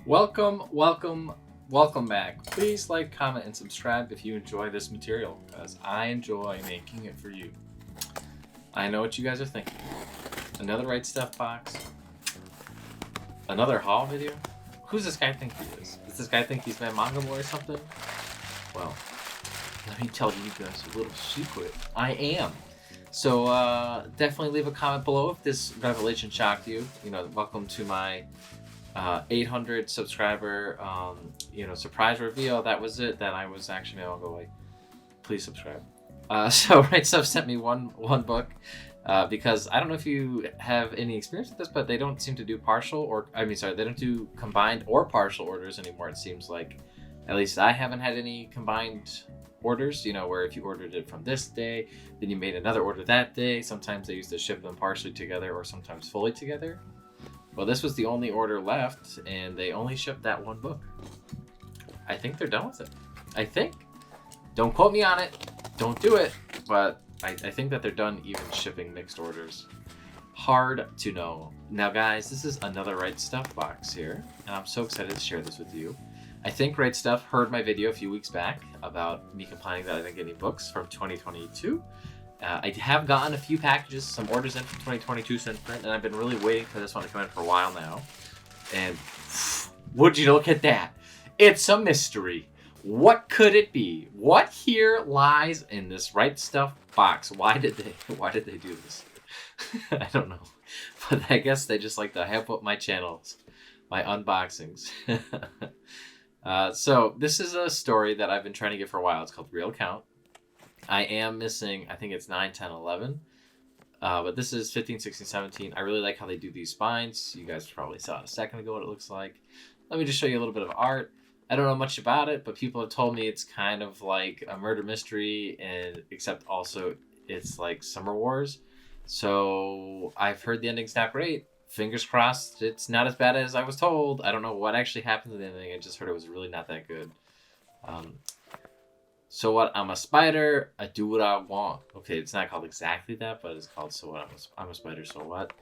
Welcome, welcome, welcome back. Please like, comment, and subscribe if you enjoy this material, because I enjoy making it for you. I know what you guys are thinking. Another Right Stuff box? Another haul video? Who's this guy think he is? Does this guy think he's my manga boy or something? Well, let me tell you guys a little secret. I am. So definitely leave a comment below if this revelation shocked you. Welcome to my 800 subscriber surprise reveal. That was it. That I was actually manga boy. Please subscribe. So Right Stuff sent me one book because I don't know if you have any experience with this, but they don't seem to do they don't do combined or partial orders anymore. It seems like, at least I haven't had any combined orders, where if you ordered it from this day, then you made another order that day. Sometimes they used to ship them partially together or sometimes fully together. Well, this was the only order left, and they only shipped that one book. I think they're done with it. I think. Don't quote me on it. Don't do it. But I think that they're done even shipping mixed orders. Hard to know. Now, guys, this is another Right Stuff box here, and I'm so excited to share this with you. I think Right Stuff heard my video a few weeks back about me complaining that I didn't get any books from 2022. I have gotten a few packages, some orders in from 2022 since then, and I've been really waiting for this one to come in for a while now. And would you look at that? It's a mystery. What could it be? What here lies in this Right Stuff box? Why did they do this? I don't know. But I guess they just like to hype up my channels, my unboxings. So this is a story that I've been trying to get for a while. It's called Real Count. I am missing, I think it's 9, 10, 11. But this is 15, 16, 17. I really like how they do these spines. You guys probably saw it a second ago what it looks like. Let me just show you a little bit of art. I don't know much about it, but people have told me it's kind of like a murder mystery, and except also it's like Summer Wars. So I've heard the ending's not great. Fingers crossed it's not as bad as I was told. I don't know what actually happened to the ending. I just heard it was really not that good. So what? I'm a spider. I do what I want. Okay, it's not called exactly that, but it's called So What? I'm a spider. So what?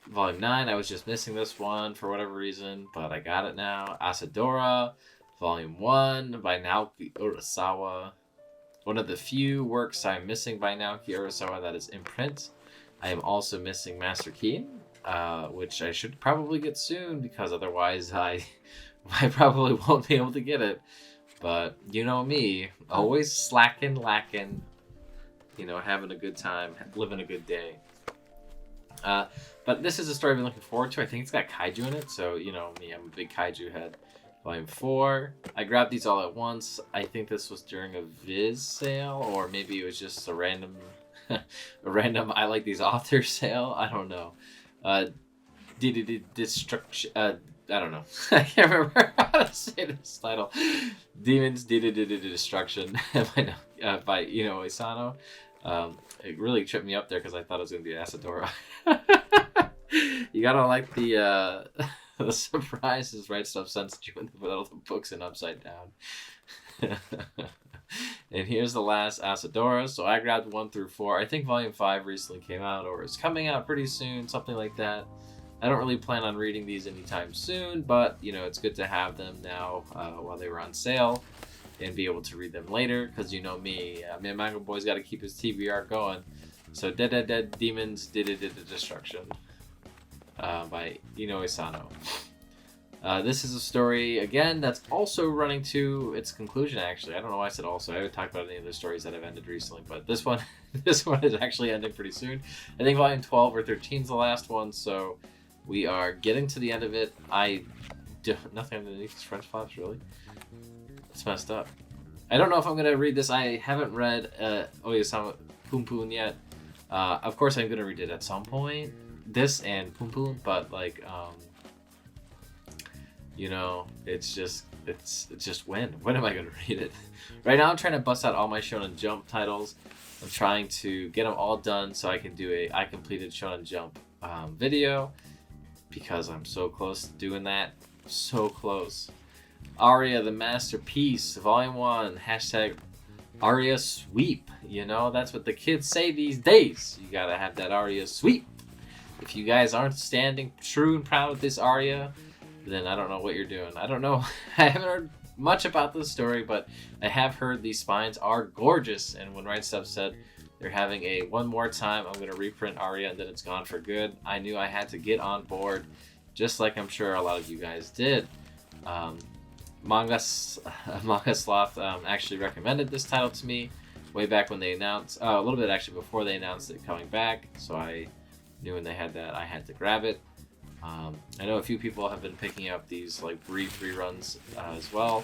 Volume 9. I was just missing this one for whatever reason, but I got it now. Asadora, Volume 1 by Naoki Urasawa. One of the few works I'm missing by Naoki Urasawa that is in print. I am also missing Master Key, which I should probably get soon because otherwise I probably won't be able to get it. But you know me, always slacking, lacking, having a good time, living a good day. But this is a story I've been looking forward to. I think it's got kaiju in it, so you know me, I'm a big kaiju head. Volume 4. I grabbed these all at once. I think this was during a Viz sale, or maybe it was just a random, I like these authors sale. I don't know. Destruction. I don't know. I can't remember how to say this title. Demons Destruction by Isano. It really tripped me up there because I thought it was going to be Asadora. You gotta like the surprises Right Stuff sends you when they put all the books in upside down. And here's the last Asadora. So I grabbed 1 through 4. I think Volume 5 recently came out, or is coming out pretty soon, something like that. I don't really plan on reading these anytime soon, but it's good to have them now while they were on sale and be able to read them later, because you know me, Manga Boy's got to keep his TBR going. So Dead Demons Destruction by Isano. This is a story, again, that's also running to its conclusion, actually. I don't know why I said also. I haven't talked about any of the stories that have ended recently, but this one is actually ending pretty soon. I think Volume 12 or 13 is the last one, so we are getting to the end of it. Nothing underneath these French flaps, really. It's messed up. I don't know if I'm going to read this. I haven't read Oyasama Poon Poon yet. Of course, I'm going to read it at some point. This and Poon Poon, but it's just when am I going to read it? Right now, I'm trying to bust out all my Shonen Jump titles. I'm trying to get them all done so I can do I completed Shonen Jump video, because I'm so close to doing that. So close. Aria the Masterpiece, Volume 1, hashtag ariasweep. That's what the kids say these days. You gotta have that ariasweep. If you guys aren't standing true and proud with this aria, then I don't know what you're doing. I don't know. I haven't heard much about this story, but I have heard these spines are gorgeous. And when Right Stuff said they're having a one more time, I'm going to reprint Aria and then it's gone for good, I knew I had to get on board, just like I'm sure a lot of you guys did. Manga Sloth actually recommended this title to me way back when they announced, a little bit actually before they announced it coming back. So I knew when they had that, I had to grab it. I know a few people have been picking up these like brief reruns as well,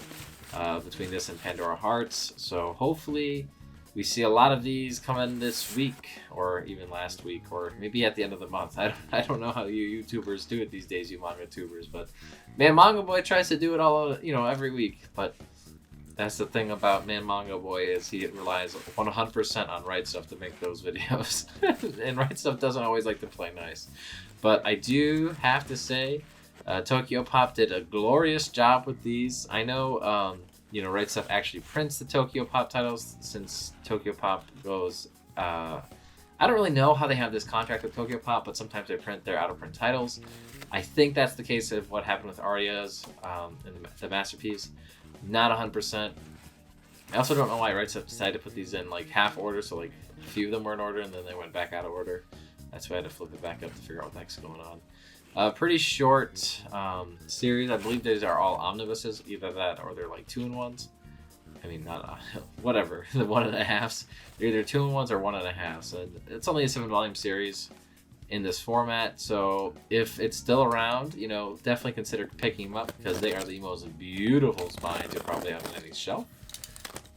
between this and Pandora Hearts. So hopefully we see a lot of these coming this week, or even last week, or maybe at the end of the month. I don't know how you YouTubers do it these days, you manga tubers, but man, Manga Boy tries to do it all, every week. But that's the thing about Man Manga Boy, is he relies 100% on Right Stuff to make those videos. And Right Stuff doesn't always like to play nice. But I do have to say, Tokyo Pop did a glorious job with these. I know, Right Stuff actually prints the Tokyo Pop titles, since Tokyo Pop goes... I don't really know how they have this contract with Tokyo Pop, but sometimes they print their out-of-print titles. I think that's the case of what happened with Aria's and the Masterpiece. Not 100%. I also don't know why Right Stuff decided to put these in like half order, so like a few of them were in order and then they went back out of order. That's why I had to flip it back up to figure out what the heck's going on. Pretty short series. I believe these are all omnibuses, either that or they're like 2-in-1s. I mean, not whatever, the 1.5s. They're either 2-in-1s or 1.5s. And it's only a 7-volume series in this format, so if it's still around, definitely consider picking them up, because they are the most beautiful spines you'll probably have on any shelf.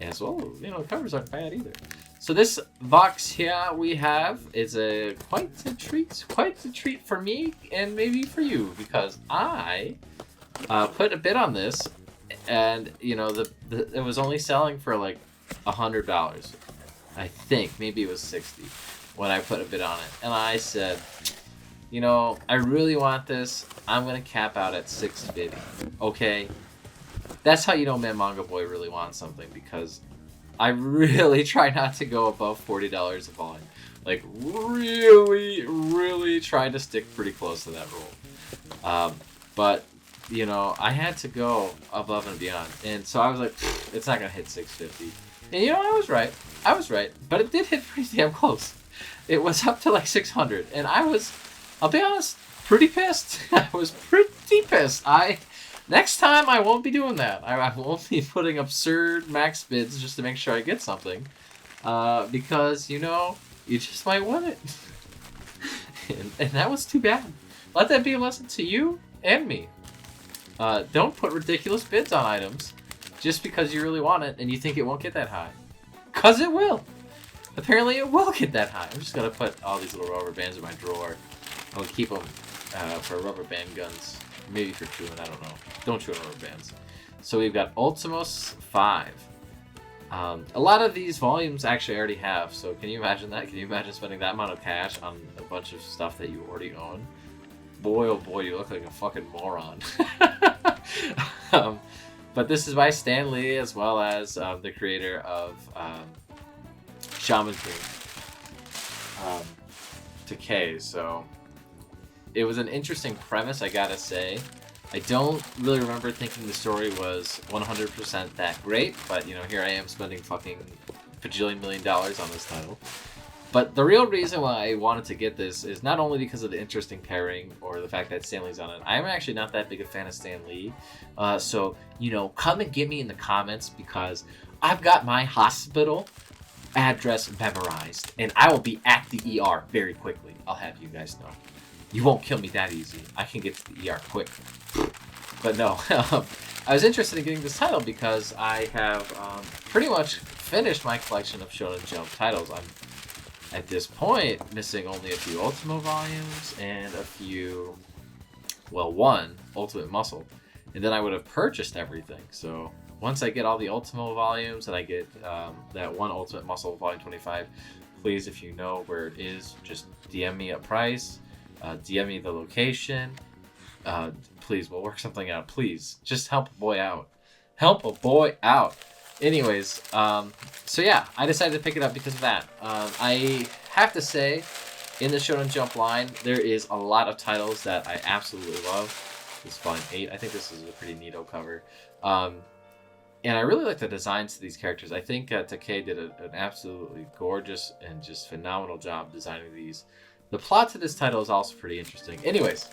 As well, the covers aren't bad either. So this box here we have is quite a treat for me and maybe for you, because I put a bid on this, and it was only selling for like $100. I think maybe it was 60 when I put a bid on it, and I said, I really want this. I'm gonna cap out at $650. Okay, that's how you know Man Manga Boy really wants something, because I really try not to go above $40 a volume. Like really try to stick pretty close to that rule. But I had to go above and beyond, and so I was like, it's not gonna hit $650. And I was right, but it did hit pretty damn close. It was up to like $600, and I'll be honest, pretty pissed. I was pretty pissed. Next time I won't be doing that. I won't be putting absurd max bids just to make sure I get something, because you just might want it. and that was too bad. Let that be a lesson to you and me. Don't put ridiculous bids on items just because you really want it and you think it won't get that high, because it will. Apparently it will get that high. I'm just going to put all these little rubber bands in my drawer. I'll keep them for rubber band guns. Maybe for chewing, I don't know. Don't chew on rubber bands. So we've got Ultimo 5. A lot of these volumes actually I already have. So can you imagine that? Can you imagine spending that amount of cash on a bunch of stuff that you already own? Boy, oh boy, you look like a fucking moron. But this is by Stan Lee, as well as the creator of Shaman King, Decay. So it was an interesting premise, I gotta say. I don't really remember thinking the story was 100% that great, but here I am spending fucking $1 million on this title. But the real reason why I wanted to get this is not only because of the interesting pairing or the fact that Stan Lee's on it. I'm actually not that big a fan of Stan Lee. So, come and get me in the comments, because I've got my hospital address memorized, and I will be at the ER very quickly. I'll have you guys know. You won't kill me that easy. I can get to the ER quick. But no, I was interested in getting this title because I have pretty much finished my collection of Shonen Jump titles. I'm, at this point, missing only a few Ultimo volumes and one Ultimate Muscle. And then I would have purchased everything. So once I get all the Ultimo volumes and I get that one Ultimate Muscle Volume 25, please, if you know where it is, just DM me a price. DM me the location. Please, we'll work something out. Please, just help a boy out. Help a boy out. Anyways, so yeah, I decided to pick it up because of that. I have to say, in the Shonen Jump line, there is a lot of titles that I absolutely love. This is volume 8. I think this is a pretty neato cover. And I really like the designs to these characters. I think Takei did an absolutely gorgeous and just phenomenal job designing these. The plot to this title is also pretty interesting. Anyways,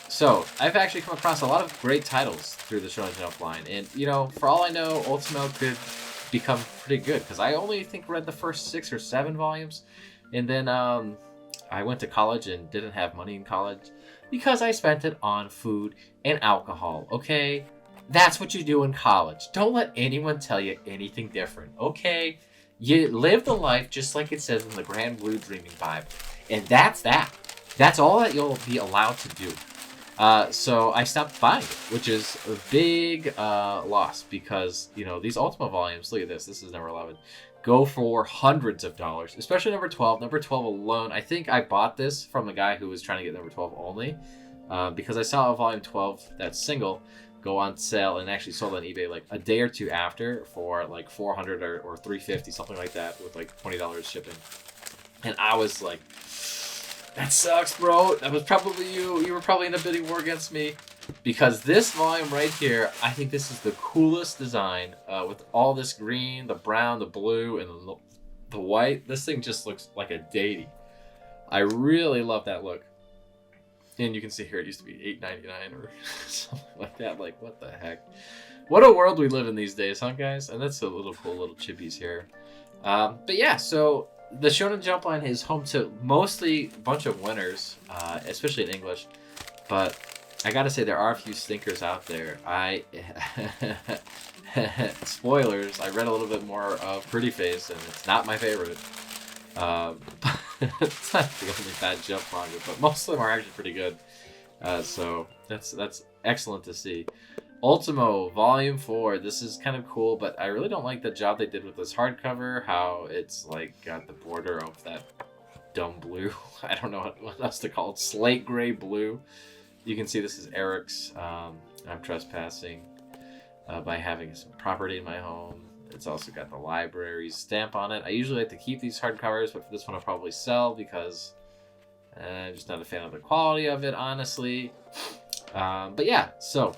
so I've actually come across a lot of great titles through the Shonen Jump line. And, you know, for all I know, Ultimo could become pretty good. Because I only think read the first 6 or 7 volumes. And then I went to college and didn't have money in college. Because I spent it on food and alcohol, okay? That's what you do in college. Don't let anyone tell you anything different, okay? You live the life just like it says in the Grand Blue Dreaming Bible. And that's that. That's all that you'll be allowed to do. So I stopped buying it, which is a big loss because, you know, these Ultimo volumes, look at this. This is number 11. Go for hundreds of dollars, especially number 12. Number 12 alone. I think I bought this from a guy who was trying to get number 12 only because I saw a volume 12 that's single go on sale and actually sold on eBay like a day or two after for like $400 or $350, something like that, with like $20 shipping. And I was like, that sucks, bro. That was probably you. You were probably in a bidding war against me. Because this volume right here, I think this is the coolest design with all this green, the brown, the blue, and the white. This thing just looks like a deity. I really love that look. And you can see here it used to be $8.99 or something like that. Like, what the heck? What a world we live in these days, huh, guys? And that's a little cool little chippies here. But yeah, so the Shonen Jump line is home to mostly a bunch of winners, especially in English. But I gotta say, there are a few stinkers out there. Spoilers, I read a little bit more of Pretty Face, and it's not my favorite. It's not the only bad jump manga, but most of them are actually pretty good. So that's excellent to see. Ultimo Volume 4. This is kind of cool, but I really don't like the job they did with this hardcover. How it's like got the border of that dumb blue. I don't know what else to call it. Slate gray blue. You can see this is Eric's. I'm trespassing by having some property in my home. It's also got the library stamp on it. I usually like to keep these hardcovers, but for this one I'll probably sell because I'm just not a fan of the quality of it, honestly. But yeah, so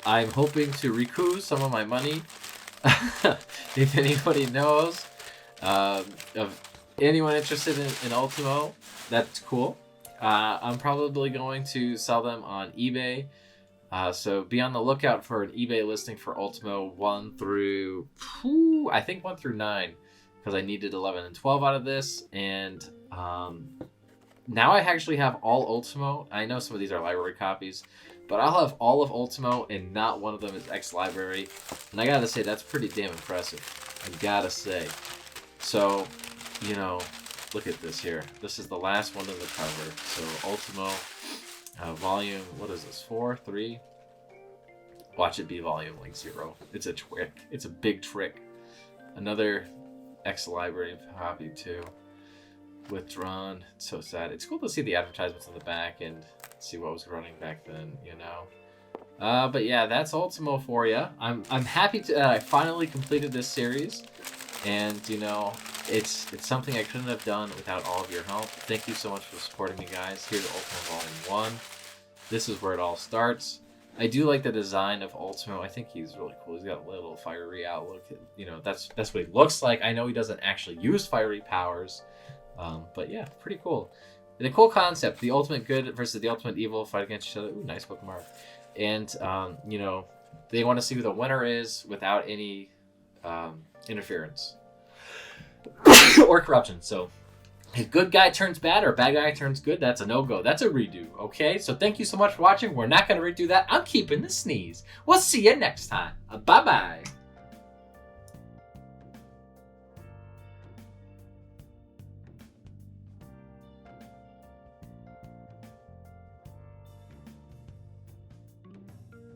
I'm hoping to recoup some of my money. If anybody knows of anyone interested in Ultimo, that's cool. I'm probably going to sell them on eBay. So be on the lookout for an eBay listing for Ultimo 1 through, I think 1 through 9, because I needed 11 and 12 out of this. And now I actually have all Ultimo. I know some of these are library copies, but I'll have all of Ultimo and not one of them is ex-library. And I gotta say, that's pretty damn impressive. I gotta say. So, you know, look at this here. This is the last one in the cover. So Ultimo. Volume, what is this, 4, 3? Watch it be volume like 0. It's a trick. It's a big trick. Another ex-library copy too. Withdrawn. It's so sad. It's cool to see the advertisements on the back and see what was running back then, you know. But yeah, that's Ultimo for you. I'm happy to I finally completed this series, and you know, it's something I couldn't have done without all of your help. Thank you so much for supporting me, guys. Here's Ultimo Volume 1. This is where it all starts. I do like the design of Ultimo. I think he's really cool. He's got a little fiery outlook. You know, that's what he looks like. I know he doesn't actually use fiery powers, but yeah, pretty cool. And a cool concept: the ultimate good versus the ultimate evil fight against each other. Ooh, nice bookmark. And you know, they want to see who the winner is without any interference or corruption. So if good guy turns bad or bad guy turns good, that's a no-go. That's a redo, okay? So thank you so much for watching. We're not going to redo that. I'm keeping the sneeze. We'll see you next time. Bye-bye.